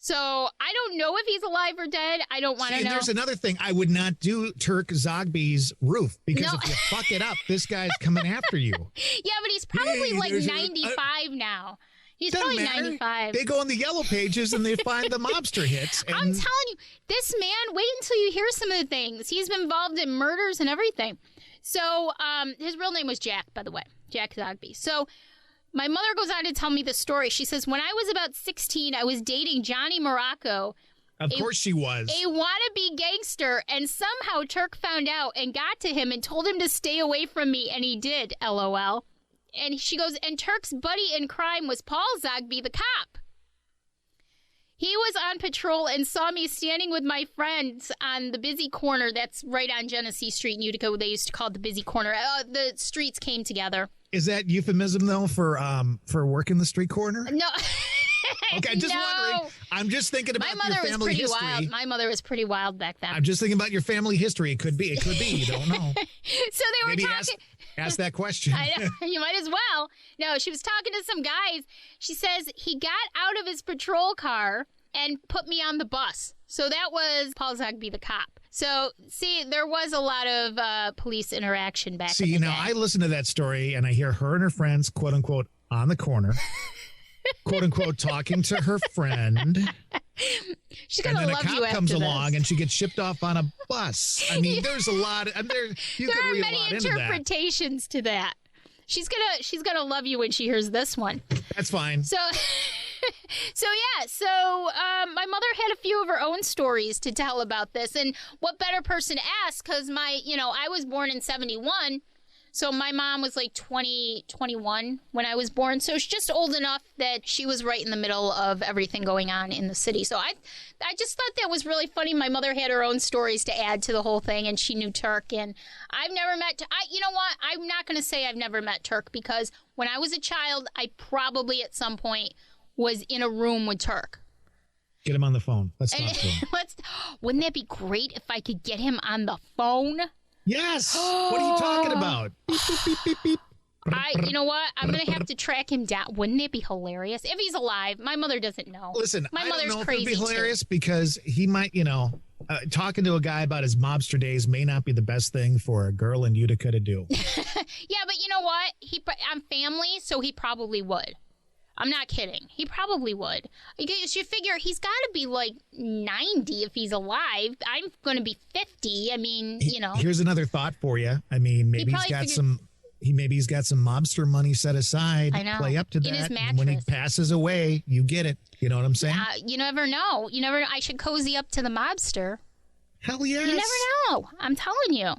So I don't know if he's alive or dead. I don't want to know. And there's another thing. I would not do Turk Zogby's roof because if you fuck it up, this guy's coming after you. Yeah, but he's probably 95 now. He's probably matter. 95. They go in the yellow pages and they find the mobster hits. And I'm telling you, this man, wait until you hear some of the things. He's been involved in murders and everything. So his real name was Jack, by the way, Jack Zogby. So my mother goes on to tell me the story. She says, when I was about 16, I was dating Johnny Morocco. Of course she was. A wannabe gangster, and somehow Turk found out and got to him and told him to stay away from me, and he did, LOL. And she goes, and Turk's buddy in crime was Paul Zogby, the cop. He was on patrol and saw me standing with my friends on the busy corner that's right on Genesee Street in Utica. They used to call it the busy corner. The streets came together. Is that euphemism, though, for working the street corner? No. Okay, just wondering. I'm just thinking about your family history. Wild. My mother was pretty wild back then. I'm just thinking about your family history. It could be. You don't know. So they were Maybe talking. Ask that question. I know. You might as well. No, she was talking to some guys. She says he got out of his patrol car and put me on the bus. So that was Paul Zogby, the cop. So, see, there was a lot of police interaction back in the day. I listen to that story and I hear her and her friends, quote unquote, on the corner, quote unquote, talking to her friend. She's gonna love you after this. And then a cop comes along and she gets shipped off on a bus. I mean, there's a lot. There are many interpretations to that. She's gonna love you when she hears this one. That's fine. So my mother had a few of her own stories to tell about this, and what better person to ask? Because I was born in 71, so my mom was like 21 when I was born, so she's just old enough that she was right in the middle of everything going on in the city. So I just thought that was really funny. My mother had her own stories to add to the whole thing, and she knew Turk, and I've never met. You know what? I'm not going to say I've never met Turk, because when I was a child, I probably at some point was in a room with Turk. Get him on the phone. Let's talk to him. Wouldn't that be great if I could get him on the phone? Yes. What are you talking about? Beep, beep, beep, beep, beep. You know what? I'm going to have to track him down. Wouldn't it be hilarious? If he's alive. My mother doesn't know. Listen, my I mother's don't know crazy if it'd be hilarious too. Because he might, talking to a guy about his mobster days may not be the best thing for a girl in Utica to do. Yeah, but you know what? I'm family, so he probably would. I'm not kidding. He probably would. You figure he's got to be like 90 if he's alive. I'm going to be 50. I mean, Here's another thought for you. I mean, maybe he's got some mobster money set aside. I know. Play up to that. In his mattress. And when he passes away, you get it. You know what I'm saying? You never know. I should cozy up to the mobster. Hell yes. You never know. I'm telling you.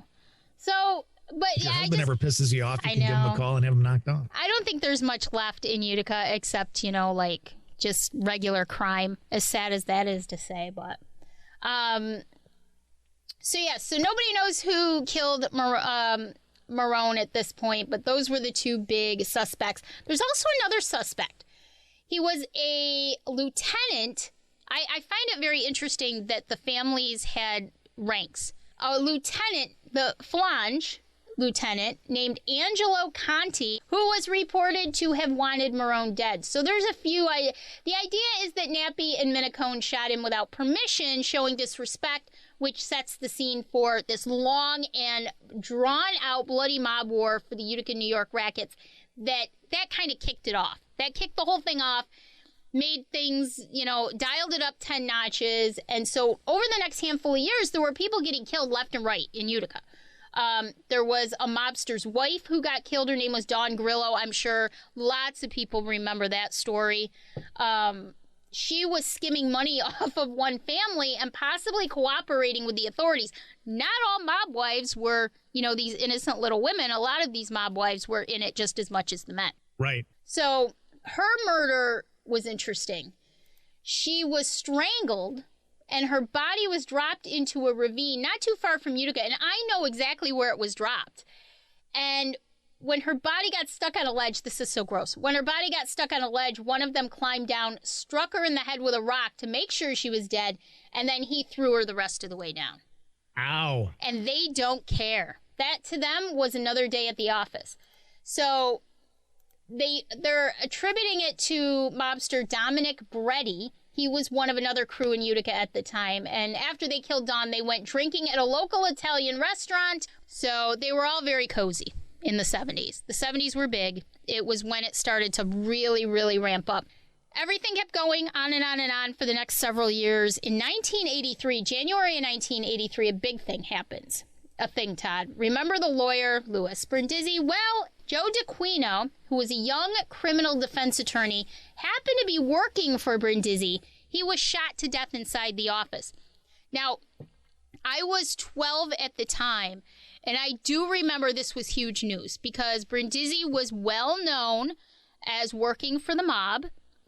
So... But if your husband ever pisses you off, you can give him a call and have him knocked off. I don't think there's much left in Utica except, just regular crime, as sad as that is to say. But, so nobody knows who killed Marone at this point, but those were the two big suspects. There's also another suspect. He was a lieutenant. I find it very interesting that the families had ranks. A lieutenant, the flange lieutenant named Angelo Conti, who was reported to have wanted Marone dead. So there's a few. The idea is that Nappy and Minicone shot him without permission, showing disrespect, which sets the scene for this long and drawn-out bloody mob war for the Utica, New York rackets. That kind of kicked it off. That kicked the whole thing off, made things, dialed it up 10 notches. And so over the next handful of years, there were people getting killed left and right in Utica. There was a mobster's wife who got killed. Her name was Dawn Grillo. I'm sure lots of people remember that story. She was skimming money off of one family and possibly cooperating with the authorities. Not all mob wives were, these innocent little women. A lot of these mob wives were in it just as much as the men. Right. So her murder was interesting. She was strangled and her body was dropped into a ravine not too far from Utica. And I know exactly where it was dropped. And when her body got stuck on a ledge, this is so gross. When her body got stuck on a ledge, one of them climbed down, struck her in the head with a rock to make sure she was dead. And then he threw her the rest of the way down. Ow. And they don't care. That to them was another day at the office. So they're attributing it to mobster Dominic Breddy, He was one of another crew in Utica at the time. And after they killed Don, they went drinking at a local Italian restaurant. So they were all very cozy in the 70s. The 70s were big. It was when it started to really, really ramp up. Everything kept going on and on and on for the next several years. In 1983, January of 1983, a big thing happens. A thing, Todd. Remember the lawyer, Louis Brindisi? Well, Joe DeQuino, who was a young criminal defense attorney, happened to be working for Brindisi. He was shot to death inside the office. Now, I was 12 at the time, and I do remember this was huge news because Brindisi was well known as working for the mob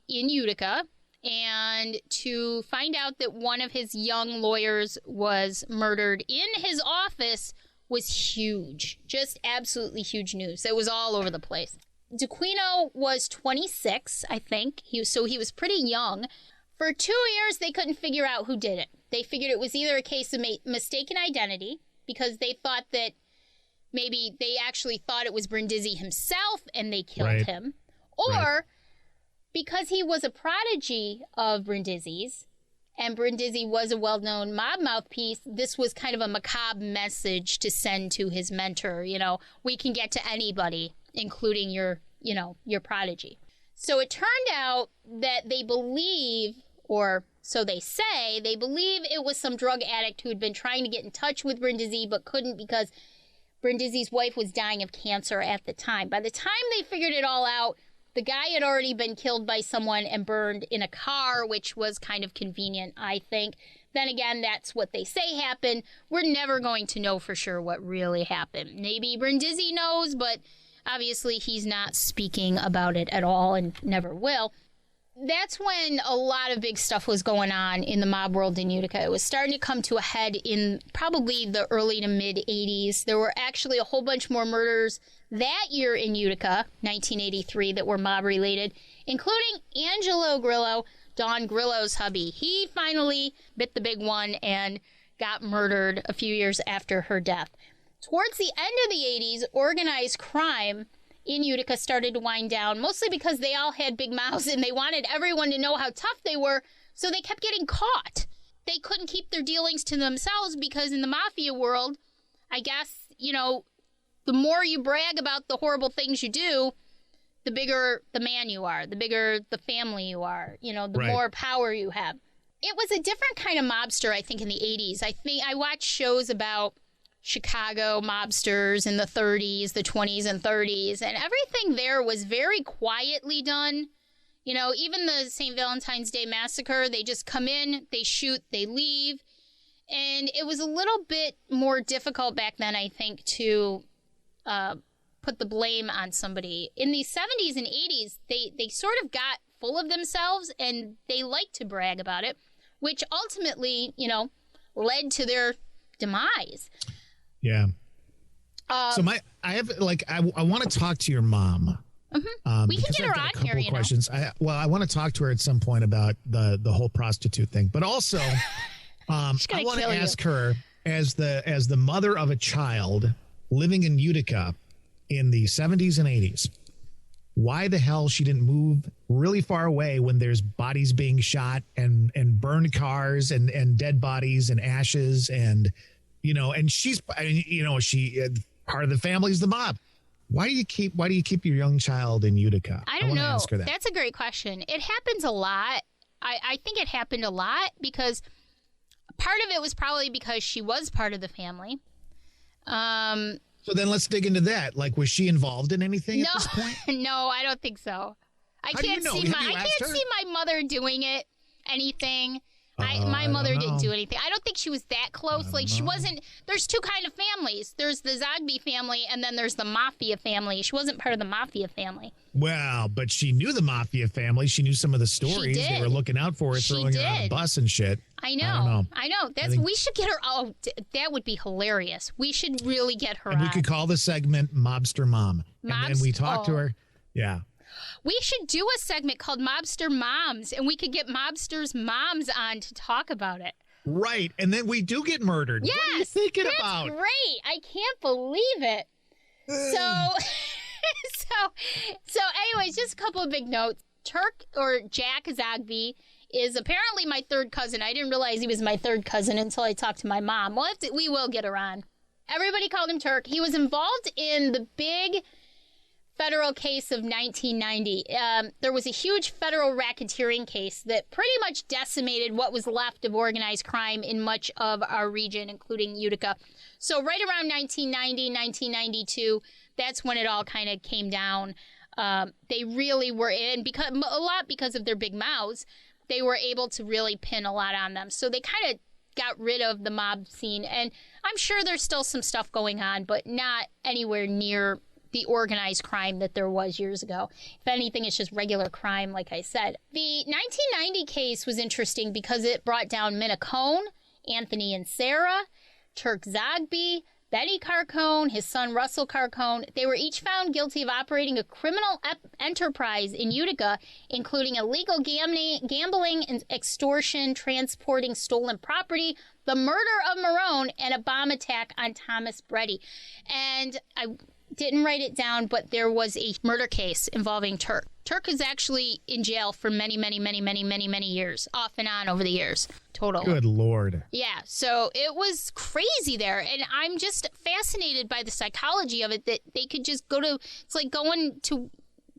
in Utica, and to find out that one of his young lawyers was murdered in his office was huge. Just absolutely huge news. It was all over the place. DeQuino was 26, I think. He was pretty young. For 2 years, they couldn't figure out who did it. They figured it was either a case of mistaken identity, because they thought that maybe they actually thought it was Brindisi himself and they killed him, or because he was a prodigy of Brindisi's, and Brindisi was a well-known mob mouthpiece, this was kind of a macabre message to send to his mentor. You know, we can get to anybody, including your prodigy. So it turned out that they believe, or so they say, they believe it was some drug addict who had been trying to get in touch with Brindisi but couldn't because Brindisi's wife was dying of cancer at the time. By the time they figured it all out, the guy had already been killed by someone and burned in a car, which was kind of convenient, I think. Then again, that's what they say happened. We're never going to know for sure what really happened. Maybe Brindisi knows, but obviously he's not speaking about it at all and never will. That's when a lot of big stuff was going on in the mob world in Utica. It was starting to come to a head in probably the early to mid 80s. There were actually a whole bunch more murders that year in Utica, 1983, that were mob related, including Angelo Grillo, Don Grillo's hubby. He finally bit the big one and got murdered a few years after her death. Towards the end of the 80s, organized crime in Utica started to wind down, mostly because they all had big mouths and they wanted everyone to know how tough they were, so they kept getting caught. They couldn't keep their dealings to themselves because in the mafia world, I guess, the more you brag about the horrible things you do, the bigger the man you are, the bigger the family you are, the more power you have. It was a different kind of mobster, I think, in the 80s. I watched shows about Chicago mobsters in the 30s, the 20s and 30s, and everything there was very quietly done. Even the St. Valentine's Day Massacre, they just come in, they shoot, they leave. And it was a little bit more difficult back then, I think, to put the blame on somebody. In the 70s and 80s, they sort of got full of themselves and they liked to brag about it, which ultimately, led to their demise. Yeah. I want to talk to your mom. Mm-hmm. We can get her on here. Questions. I want to talk to her at some point about the whole prostitute thing, but also, I want to ask her as the mother of a child living in Utica in the 70s and 80s, why the hell she didn't move really far away when there's bodies being shot and burned cars and dead bodies and ashes and she's, she part of the family is the mob. Why do you keep your young child in Utica? I don't know. Ask her that. That's a great question. It happens a lot. I think it happened a lot because part of it was probably because she was part of the family. So then let's dig into that. Like, was she involved in anything at this point? No, I don't think so. I can't see my mother doing anything. My mother didn't do anything. I don't think she was that close. She wasn't. There's two kind of families. There's the Zogby family, and then there's the mafia family. She wasn't part of the mafia family. Well, but she knew the mafia family. She knew some of the stories. They were looking out for her, throwing her on a bus and shit. I know. We should get her. Oh, that would be hilarious. We should really get her on. We could call the segment Mobster Mom. And then we talk to her. Yeah. We should do a segment called Mobster Moms, and we could get mobsters' moms on to talk about it. Right, and then we do get murdered. Yes, what are you thinking about? That's great. I can't believe it. So anyways, just a couple of big notes. Jack Zogby is apparently my third cousin. I didn't realize he was my third cousin until I talked to my mom. We will get her on. Everybody called him Turk. He was involved in the big federal case of 1990. There was a huge federal racketeering case that pretty much decimated what was left of organized crime in much of our region, including Utica. So right around 1990, 1992, that's when it all kind of came down. They really were in, because of their big mouths, they were able to really pin a lot on them. So they kind of got rid of the mob scene. And I'm sure there's still some stuff going on, but not anywhere near the organized crime that there was years ago. If anything, it's just regular crime, like I said. The 1990 case was interesting because it brought down Minna Cohn, Anthony and Sarah, Turk Zogby, Betty Carcone, his son Russell Carcone. They were each found guilty of operating a criminal enterprise in Utica, including illegal gambling and extortion, transporting stolen property, the murder of Marone, and a bomb attack on Thomas Breddy. And I didn't write it down, but there was a murder case involving Turk. Turk is actually in jail for many years, off and on over the years, total. Good Lord. Yeah, so it was crazy there, and I'm just fascinated by the psychology of it, that they could just it's like going to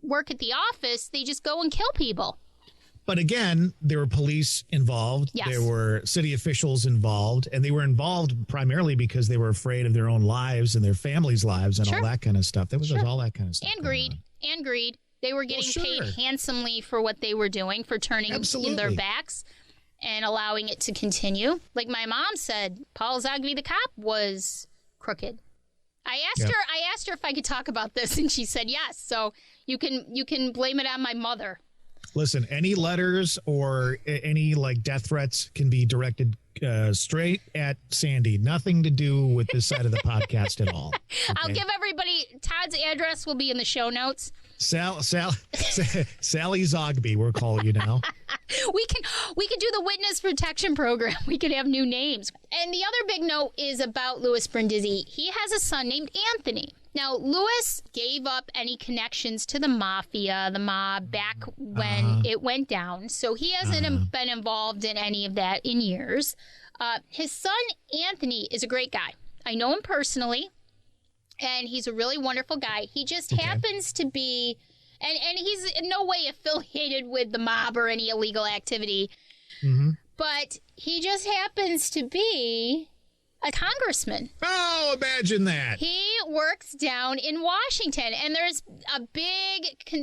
work at the office, they just go and kill people. But again, there were police involved. Yes. There were city officials involved, and they were involved primarily because they were afraid of their own lives and their families' lives and all that kind of stuff. There was all that kind of stuff. And greed. They were getting paid handsomely for what they were doing, for turning in their backs and allowing it to continue. Like my mom said, Paul Zogby the cop was crooked. I asked her if I could talk about this, and she said yes. So you can blame it on my mother. Listen, any letters or any death threats can be directed straight at Sandy. Nothing to do with this side of the podcast at all. Okay? I'll give everybody Todd's address will be in the show notes. Sally Zogby, we'll call you now. We can do the witness protection program. We could have new names. And the other big note is about Louis Brindisi. He has a son named Anthony. Now, Louis gave up any connections to the mafia, the mob, back when it went down. So he hasn't been involved in any of that in years. His son, Anthony, is a great guy. I know him personally, and he's a really wonderful guy. He just happens to be, and he's in no way affiliated with the mob or any illegal activity, but he just happens to be a congressman. Oh, imagine that. He works down in Washington, and there's a big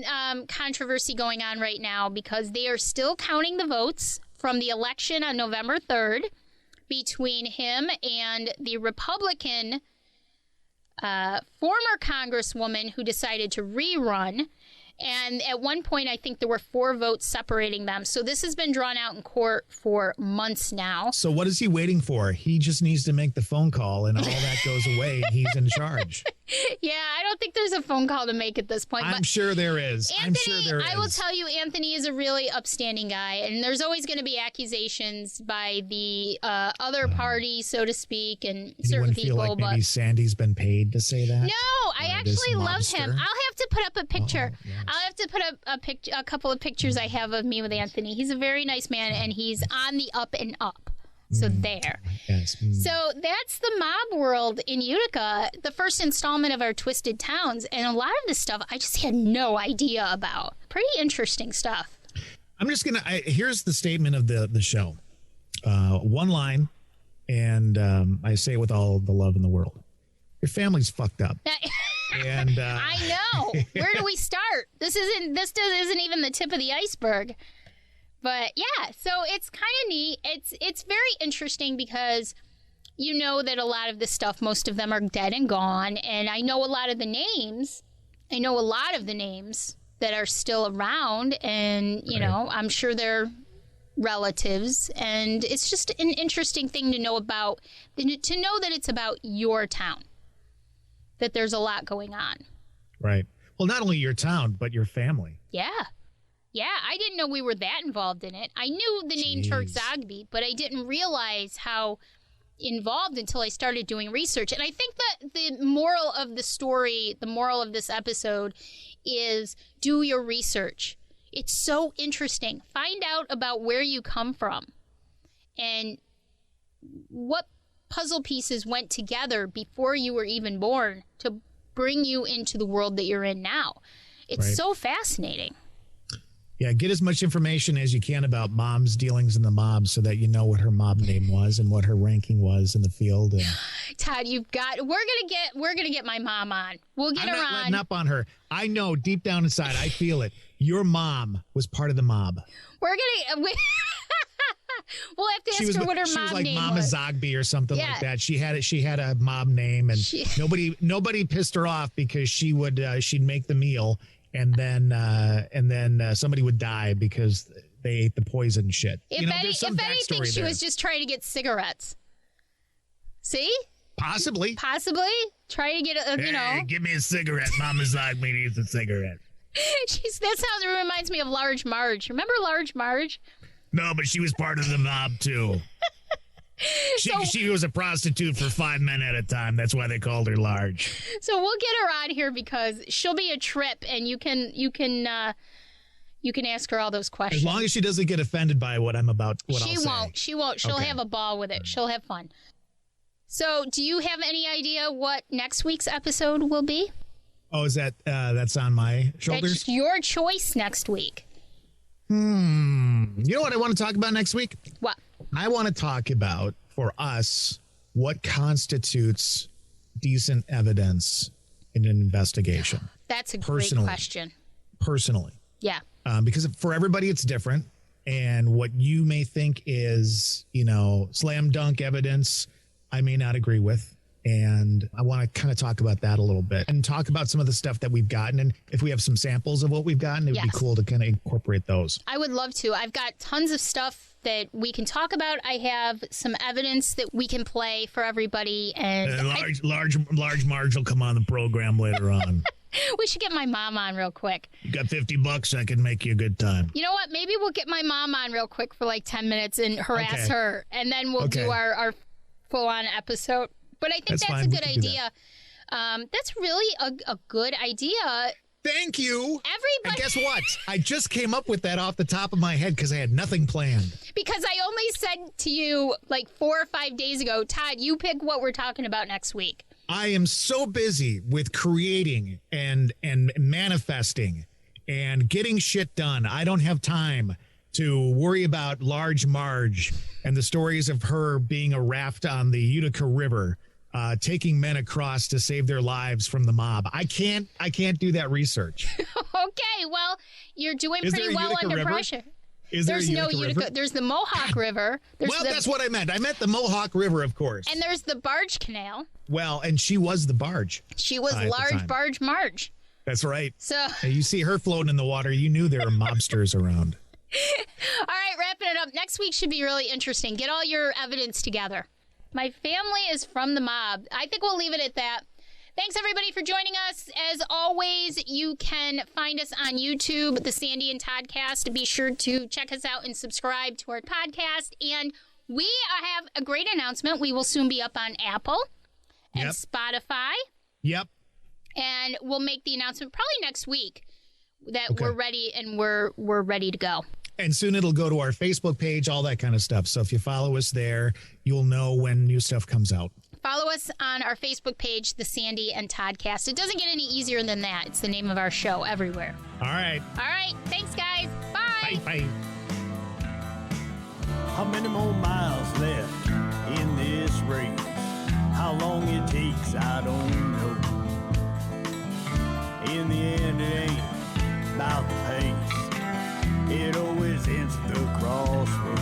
controversy going on right now because they are still counting the votes from the election on November 3rd between him and the Republican former congresswoman who decided to rerun. And at one point, I think there were 4 votes separating them. So this has been drawn out in court for months now. So what is he waiting for? He just needs to make the phone call and all that goes away and he's in charge. Yeah, I don't think there's a phone call to make at this point. I'm sure there is. Anthony, I will tell you, Anthony is a really upstanding guy. And there's always going to be accusations by the other party, so to speak, and certain people. Feel like maybe Sandy's been paid to say that? No, I actually love him. I'll have to put up a picture. Yes. I'll have to put up a couple of pictures I have of me with Anthony. He's a very nice man, and he's on the up and up. So there. Yes. So that's the mob world in Utica, the first installment of our Twisted Towns. And a lot of this stuff I just had no idea about. Pretty interesting stuff. I'm just going to, here's the statement of the show. One line, and I say it with all the love in the world. Your family's fucked up. And I know. Where do we start? This isn't even the tip of the iceberg. But yeah, so it's kind of neat. It's very interesting because you know that a lot of this stuff, most of them are dead and gone, and I know a lot of the names. I know a lot of the names that are still around, and you know, I'm sure they're relatives, and it's just an interesting thing to know about, to know that it's about your town, that there's a lot going on. Right. Well, not only your town, but your family. Yeah. Yeah, I didn't know we were that involved in it. I knew the name Turk Zogby, but I didn't realize how involved until I started doing research. And I think that the moral of the story, the moral of this episode is do your research. It's so interesting. Find out about where you come from and what puzzle pieces went together before you were even born to bring you into the world that you're in now. It's so fascinating. Yeah, get as much information as you can about mom's dealings in the mob so that you know what her mob name was and what her ranking was in the field. And Todd, we're gonna get my mom on. We'll get her on. I'm not letting up on her. I know deep down inside, I feel it. Your mom was part of the mob. We'll have to ask her what her mom name was. She was like Mama Zogby or something like that. She had a mob name, and nobody pissed her off because she'd make the meal. And then somebody would die because they ate the poison shit. If anything, she was just trying to get cigarettes. See? Possibly. Try to get give me a cigarette. Mama's like me needs a cigarette. That sounds reminds me of Large Marge. Remember Large Marge? No, but she was part of the mob too. She was a prostitute for 5 men at a time. That's why they called her Large. So we'll get her on here because she'll be a trip, and you can ask her all those questions. As long as she doesn't get offended by what I'll say. She won't. She'll have a ball with it. She'll have fun. So, do you have any idea what next week's episode will be? Oh, is that's on my shoulders? That's your choice next week. You know what I want to talk about next week? What? I want to talk about, for us, what constitutes decent evidence in an investigation. That's a great question. Personally. Yeah. Because for everybody, it's different. And what you may think is, slam dunk evidence, I may not agree with. And I want to kind of talk about that a little bit and talk about some of the stuff that we've gotten. And if we have some samples of what we've gotten, it would be cool to kind of incorporate those. I would love to. I've got tons of stuff that we can talk about. I have some evidence that we can play for everybody. And Large Marge will come on the program later on. We should get my mom on real quick. You got $50, I can make you a good time. You know what? Maybe we'll get my mom on real quick for like 10 minutes and harass her. And then we'll do our full-on episode. But I think that's a good idea. That's really a good idea. Thank you. Everybody. And guess what? I just came up with that off the top of my head because I had nothing planned. Because I only said to you like 4 or 5 days ago, Todd, you pick what we're talking about next week. I am so busy with creating and manifesting and getting shit done. I don't have time to worry about Large Marge and the stories of her being a raft on the Utica River, taking men across to save their lives from the mob. I can't do that research. Okay, well, you're doing pretty well under pressure. There's no Utica. There's the Mohawk River. That's what I meant. I meant the Mohawk River, of course. And there's the Barge Canal. Well, and she was the barge. She was Large Barge Marge. That's right. So you see her floating in the water. You knew there were mobsters around. All right, wrapping it up. Next week should be really interesting. Get all your evidence together. My family is from the mob. I think we'll leave it at that. Thanks, everybody, for joining us. As always, you can find us on YouTube, the Sandy and Toddcast. Be sure to check us out and subscribe to our podcast. And we have a great announcement. We will soon be up on Apple and Spotify. Yep. And we'll make the announcement probably next week that we're ready and we're ready to go. And soon it'll go to our Facebook page, all that kind of stuff. So if you follow us there, you'll know when new stuff comes out. Follow us on our Facebook page, The Sandy and Toddcast. It doesn't get any easier than that. It's the name of our show everywhere. All right. All right. Thanks, guys. Bye. Bye. How many more miles left in this race? How long it takes, I don't know. In the end, it ain't about the pace. It always ends at the crossroads.